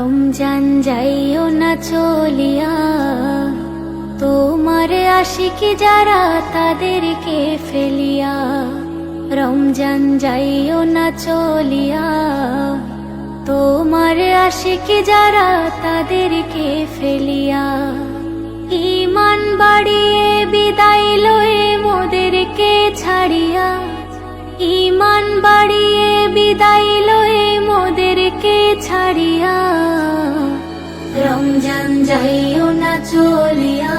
রমজান যাইও না চলিয়া, তোমার আশিকি যারা তাদেরকে ফেলিয়া। রমজান যাইও না চলিয়া, তোমার আশিকি যারা তাদেরকে ফেলিয়া। ঈমান বাড়িয়ে বিদায় লয়ে মোদেরকে ছাড়িয়া, ঈমান বাড়িয়ে বিদায় লয়ে মোদেরকে ছাড়িয়া। রমজান যাইও না চলিয়া,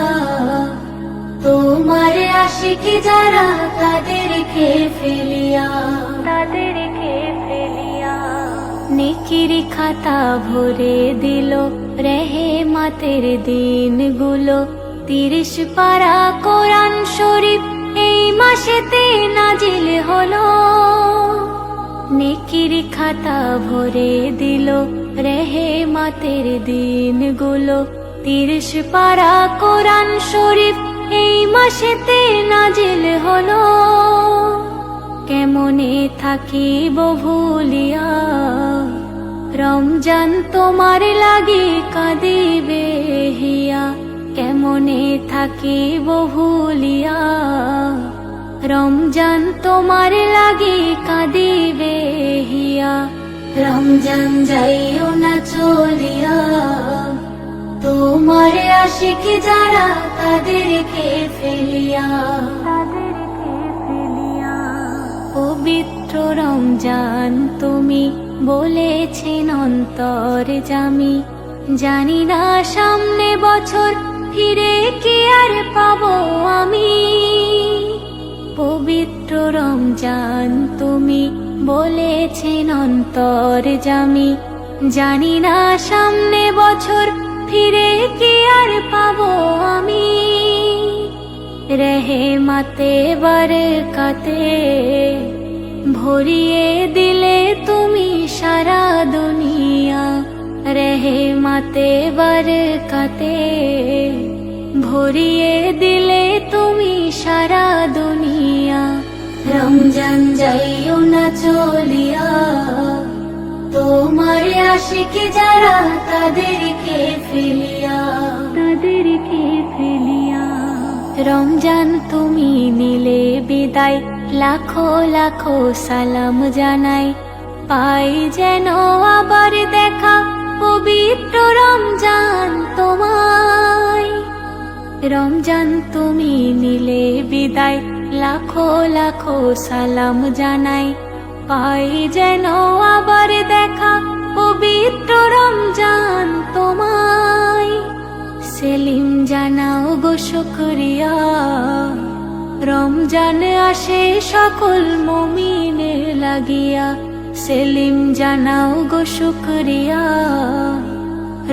তোমার আশিকি যারা তাদেরকে ফেলিয়া, তাদেরকে ফেলিয়া। নেকির খাতা ভরে দিল রেহেমাতের দিনগুলো, 30 পারা কোরআন শরীফ এই মাসেতে নাজিল হলো। নেকির খাতা ভরে দিল রেহেমাতের দিনগুলো, 30 পারা কোরআন শরীফ এই মাসেতে নাজিল হলো। কেমনে থাকিব ভুলিয়া, রমজান তোমার লাগি কাঁদিবে হিয়া। কেমনে থাকিব ভুলিয়া, রমজান তোমার লাগি কাঁদিবে হিয়া। রমজান যাইও না চলিয়া, তোমার আশিকি যারা তাদেরকে ফেলিয়া, তাদেরকে ফেলিয়া। পবিত্র রমজান তুমি বলেছেন অন্তর জামি, জানি না সামনে বছর ফিরে কি আর পাবো আমি। পবিত্র রমজান তুমি বলেছেন অন্তর জামি, জানি না সামনে বছর ফিরে কি আর পাবো আমি। রেহেমাতে বারকাতে ভরিয়ে দিলে তুমি সারা দুনিয়া। রেহেমাতে বারকাতে ভরিয়ে দিলে তুমি সারা দুনিয়া। রমজান যাইও না চলিয়া, তোমার আশিকি যারা তাদেরকে ফেলিয়া, তাদেরকে ফেলিয়া। রমজান তুমি নিলে বিদায়, লাখো লাখো সালাম জানাই, পাই যেন আবার দেখা পবিত্র রমজান তোমায়। রমজান তুমি নিলে বিদায়, লাখো লাখো সালাম জানাই, পাই যেন আবার দেখা পবিত্র রমজান তোমায়। সেলিম জানাও গো শুকরিয়া, রমজান আসে সকল মুমিনের লাগিয়া। সেলিম জানাও গো শুকরিয়া,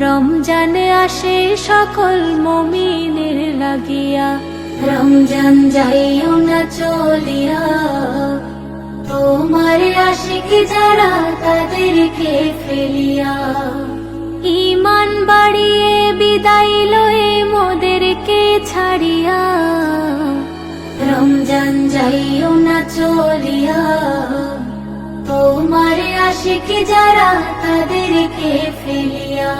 রমজান আসে সকল মুমিনের লাগিয়া। রমজান যাইও না চলিয়া, তোমার আশিকি যারা তাদেরকে ফেলিয়া। ঈমান বাড়িয়ে বিদায় লয়ে মোদেরকে ছাড়িয়া। রমজান যাইও না চলিয়া, তোমার আশিকি যারা তাদেরকে ফেলিয়া।